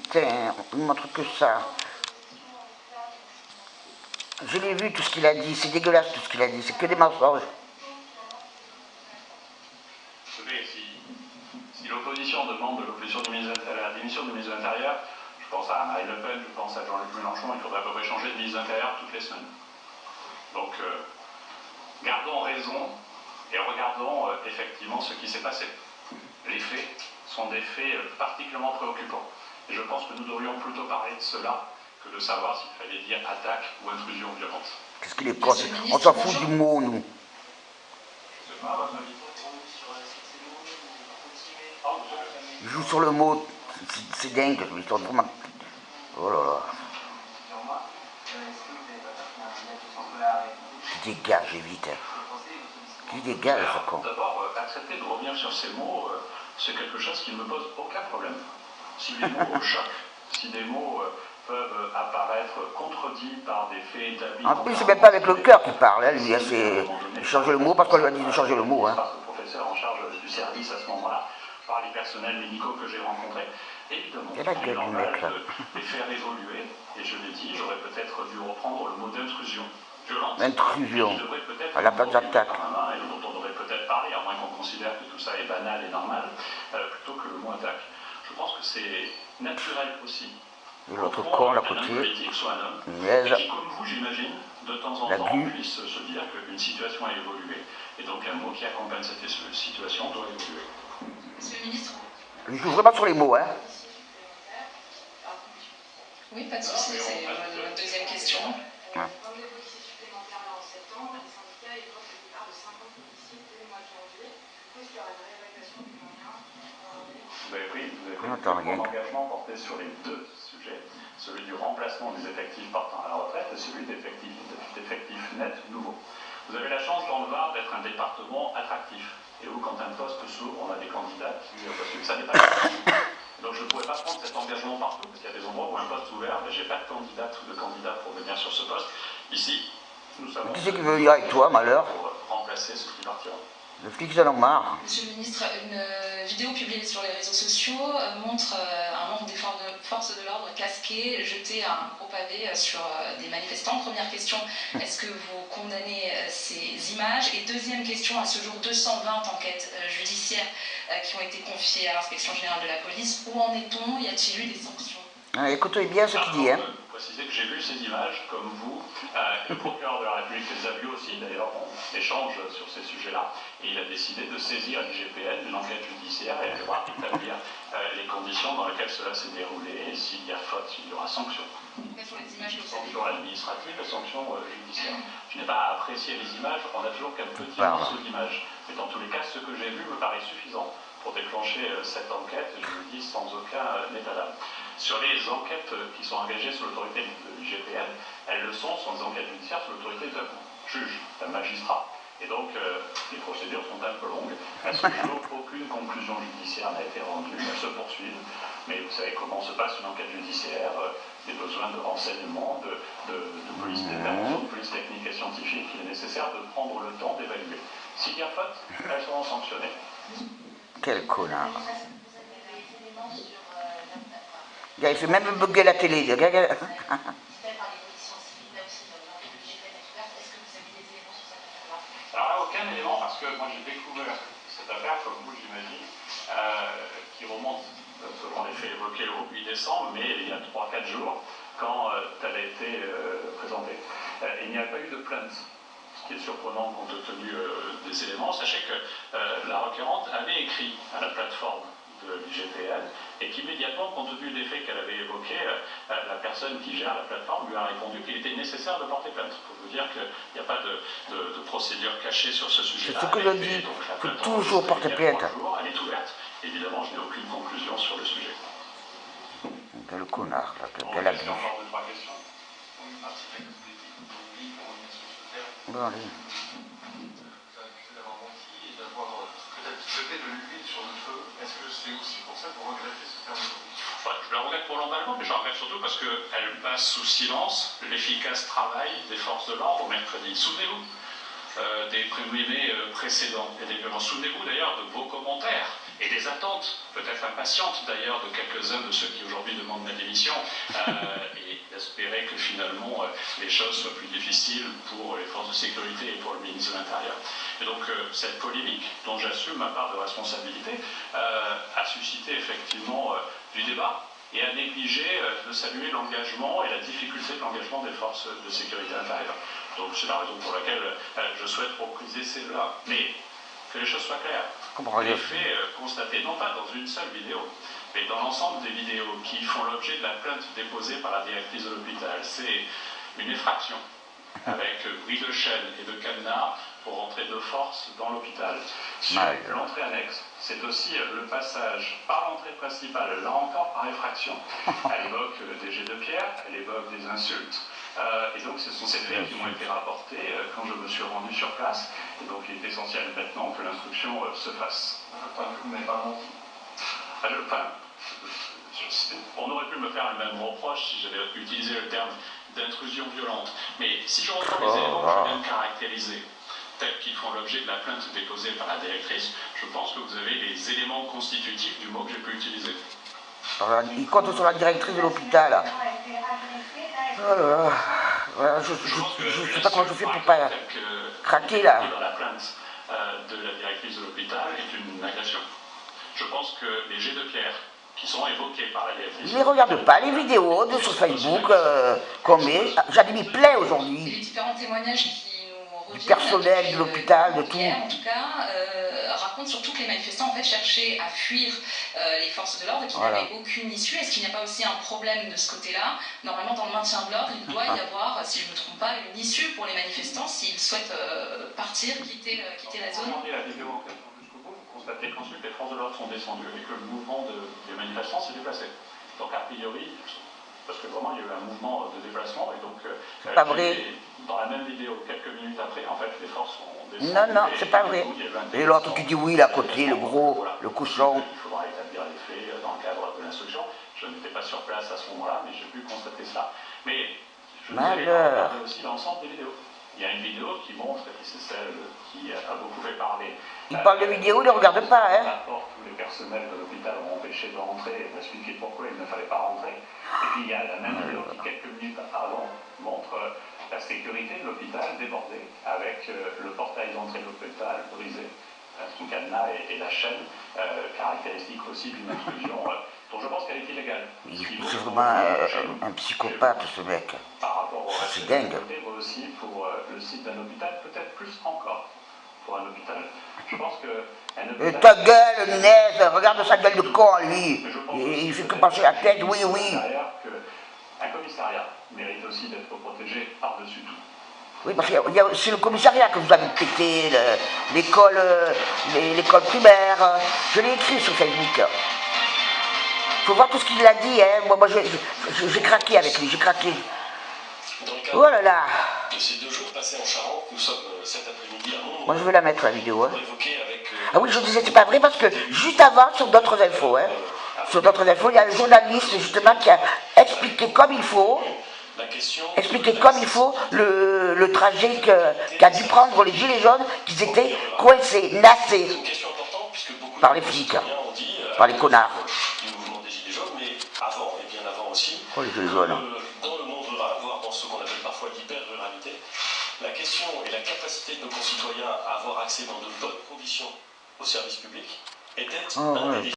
putain, il montre que ça. Je l'ai vu tout ce qu'il a dit, c'est dégueulasse tout ce qu'il a dit, c'est que des mensonges. Vous savez, si l'opposition demande la démission du ministre de l'Intérieur, je pense à Marine Le Pen, je pense à Jean-Luc Mélenchon, il faudrait à peu près changer de ministre de l'Intérieur toutes les semaines. Donc, gardons raison et regardons effectivement ce qui s'est passé. Les faits sont des faits particulièrement préoccupants. Et je pense que nous devrions plutôt parler de cela que de savoir s'il fallait dire attaque ou intrusion violente. Qu'est-ce qu'il est con? On s'en fout du mot, nous. Je sais pas, votre avis. Il joue sur le mot, c'est dingue, l'histoire de vraiment... Oh là là. Qui dégage, vite. Qui dégage, ce con. D'abord, accepter de revenir sur ces mots, c'est quelque chose qui ne me pose aucun problème. Si des mots choquent, si des mots peuvent apparaître contredits par des faits établis... En plus, c'est même pas avec le cœur qu'il parle, hein, lui, il change le mot parce qu'on lui a dit de changer le mot. Hein. Parce que le professeur en charge du service à ce moment-là, par les personnels médicaux que j'ai rencontrés, évidemment, il est normal de les faire évoluer, et je l'ai dit, j'aurais peut-être dû reprendre le mot d'intrusion violente. Intrusion, à la place d'attaque. Et dont on aurait peut-être parlé, à moins qu'on considère que tout ça est banal et normal, plutôt que le mot attaque. Je pense que c'est naturel aussi. Et l'autre con, à côté, qui, comme vous, j'imagine, de temps en temps, puisse se dire qu'une situation a évolué, et donc un mot qui accompagne cette situation doit évoluer. Monsieur le ministre. Je joue vraiment sur les mots, hein. Oui, pas de souci, c'est ma deuxième question. Ouais. Vous avez pris mon engagement porté sur les deux sujets, celui du remplacement des effectifs partant à la retraite et celui d'effectifs nets nouveaux. Vous avez la chance dans le Var d'être un département attractif, et où quand un poste s'ouvre, on a des candidats qui postulent. Ça n'est pas le donc je ne pourrais pas prendre cet engagement partout, parce qu'il y a des endroits où un poste est ouvert, mais je n'ai pas de candidate ou de candidat pour venir sur ce poste. Ici, nous savons... Qui c'est qui veut venir avec toi, malheur? Pour remplacer ceux qui partiront. Le flic, j'en ai marre. Monsieur le ministre, une vidéo publiée sur les réseaux sociaux montre un membre des forces de l'ordre casqué jeter un gros pavé sur des manifestants. Première question, est-ce que vous condamnez ces images? Et deuxième question, à ce jour, 220 enquêtes judiciaires qui ont été confiées à l'inspection générale de la police. Où en est-on? Y a-t-il eu des sanctions? Écoutez bien ce qu'il dit, hein. Préciser que j'ai vu ces images, comme vous. Le procureur de la République les a vues aussi, d'ailleurs, on échange sur ces sujets-là, et il a décidé de saisir l'IGPN d'une enquête judiciaire et elle va établir les conditions dans lesquelles cela s'est déroulé, et s'il y a faute, il y aura sanction. Quelles sont les images que vous avez vues? Sanction administrative et sanction judiciaire. Je n'ai pas à apprécier les images, on a toujours qu'un petit morceau d'image. Mais dans tous les cas, ce que j'ai vu me paraît suffisant pour déclencher cette enquête, je le dis sans aucun état d'âme. Sur les enquêtes qui sont engagées sous l'autorité de l'IGPN, elles le sont des enquêtes judiciaires sous l'autorité d'un juge, d'un magistrat. Et donc, les procédures sont un peu longues. À ce jour, aucune conclusion judiciaire n'a été rendue, elles se poursuivent. Mais vous savez comment se passe une enquête judiciaire, des besoins de renseignement, de police d'intervention, de police technique et scientifique. Il est nécessaire de prendre le temps d'évaluer. S'il y a faute, elles seront sanctionnées. Quel connard. Il fait même bugger la télé. Alors, aucun élément, parce que moi j'ai découvert cette affaire, comme vous j'imagine, qui remonte, selon les faits évoqués, au 8 décembre, mais il y a 3-4 jours, quand elle a été présentée. Il n'y a pas eu de plainte, ce qui est surprenant compte tenu des éléments. Sachez que la requérante avait écrit à la plateforme de l'IGPN et qu'immédiatement, compte tenu des faits qu'elle avait évoqués, la personne qui gère la plateforme lui a répondu qu'il était nécessaire de porter plainte. Pour vous dire qu'il n'y a pas de procédure cachée sur ce sujet-là. C'est ce que je dis, il faut toujours porter plainte. Elle est ouverte. Évidemment, je n'ai aucune conclusion sur le sujet. Quel connard, là, quel abus. Encore 2-3 questions. Bon, allez. Jeter de l'huile sur le feu, est-ce que c'est aussi pour ça que vous regrettez ce terme d'aujourd'hui? Je la regrette pour l'emballement, mais je la regrette surtout parce qu'elle passe sous silence l'efficace travail des forces de l'ordre mercredi. Souvenez-vous des présumés précédents et des violences. Souvenez-vous d'ailleurs de vos commentaires et des les attentes, peut-être impatientes d'ailleurs, de quelques-uns de ceux qui aujourd'hui demandent ma démission, et d'espérer que finalement les choses soient plus difficiles pour les forces de sécurité et pour le ministre de l'Intérieur. Et donc cette polémique, dont j'assume ma part de responsabilité, a suscité effectivement du débat et a négligé de saluer l'engagement et la difficulté de l'engagement des forces de sécurité intérieure. Donc c'est la raison pour laquelle je souhaite repréciser celle-là. Mais que les choses soient claires. Les faits constatés, non pas dans une seule vidéo, mais dans l'ensemble des vidéos qui font l'objet de la plainte déposée par la directrice de l'hôpital, c'est une effraction avec bruit de chaîne et de cadenas pour rentrer de force dans l'hôpital. Sur l'entrée annexe, c'est aussi le passage par l'entrée principale, là encore par effraction. Elle évoque des jets de pierre, elle évoque des insultes. Et donc ce sont ces faits qui m'ont été rapportés quand je me suis rendu sur place. Et donc il est essentiel maintenant que l'instruction se fasse. Vous n'avez pas menti. On aurait pu me faire le même reproche si j'avais utilisé le terme d'intrusion violente. Mais si je reprends les éléments que je viens de caractériser, tels qu'ils font l'objet de la plainte déposée par la directrice, je pense que vous avez les éléments constitutifs du mot que j'ai pu utiliser. Alors, il compte sur la directrice de l'hôpital. Oh là là. Voilà, je sais pas comment je fais pour pas craquer là. Dans la plainte de la directrice de l'hôpital est une agression. Je pense que les jets de pierre qui sont évoqués par la directrice... Je ne regarde pas les vidéos de sur Facebook qu'on met. J'en ai mis plein aujourd'hui. Les différents témoignages qui nous reviennent... Du personnel de l'hôpital, de tout. En tout cas, racontent surtout que les manifestants en fait, cherchaient à fuir les forces de l'ordre et qu'ils n'avaient aucune issue. Est-ce qu'il n'y a pas aussi un problème de ce côté-là? Normalement, dans le maintien de l'ordre, il doit y avoir, si je ne me trompe pas, une issue pour les manifestants s'ils souhaitent partir, quitter la zone. Vous la vidéo jusqu'au bout, vous constatez qu'ensuite les forces de l'ordre sont descendues et que le mouvement des manifestants s'est déplacé. Donc a priori, parce que vraiment il y a eu un mouvement de déplacement et donc pas vrai. Dans la même vidéo, quelques minutes après, en fait les forces sont descendues. Non, non, c'est pas vrai. Et l'autre qui dit oui, là à côté, le gros, le cochon. Il faudra établir les faits dans le cadre de l'instruction. Je n'étais pas sur place à ce moment-là, mais j'ai pu constater cela. Mais je voulais regarder aussi l'ensemble des vidéos. Il y a une vidéo qui montre, et c'est celle qui a beaucoup fait parler. Il parle de vidéo, il ne regarde pas, hein. Rapport, tous les personnels de l'hôpital ont empêché de rentrer et d'expliquer pourquoi il ne fallait pas rentrer. Et puis il y a la même vidéo qui, quelques minutes avant, montre la sécurité de l'hôpital débordée avec le portail d'entrée de l'hôpital brisé, son cadenas et la chaîne, caractéristique aussi d'une intrusion dont je pense qu'elle est illégale. C'est vraiment un psychopathe ce mec. Par rapport au reste c'est dingue. mais aussi pour le site d'un hôpital, peut-être plus encore pour un hôpital. Je pense que... Et ta gueule, Nunez, regarde sa gueule de con, lui. Il fait que penser la tête, oui, oui. Un commissariat mérite aussi d'être protégé par-dessus tout. Oui, parce que c'est le commissariat que vous avez pété, l'école primaire. Je l'ai écrit sur Facebook. Il faut voir tout ce qu'il a dit, hein. Moi j'ai craqué avec lui, j'ai craqué. Oh là là. De ces 2 jours passés en Charente, nous sommes cet après-midi à Mont. Moi je vais la mettre la vidéo. Hein. Avec, ah oui, je disais c'est pas vrai parce que juste avant, sur d'autres infos, hein, sur d'autres infos, il y a un journaliste justement qui a expliqué comme il faut, le trajet qu'a dû prendre les gilets jaunes, qu'ils étaient coincés, nassés par les flics, par les connards. Avant, et bien avant aussi, oh, les gilets jaunes. Dans le monde rural, voire dans ce qu'on appelle parfois l'hyper-ruralité, la question et la capacité de nos concitoyens à avoir accès dans de bonnes conditions aux services publics était un des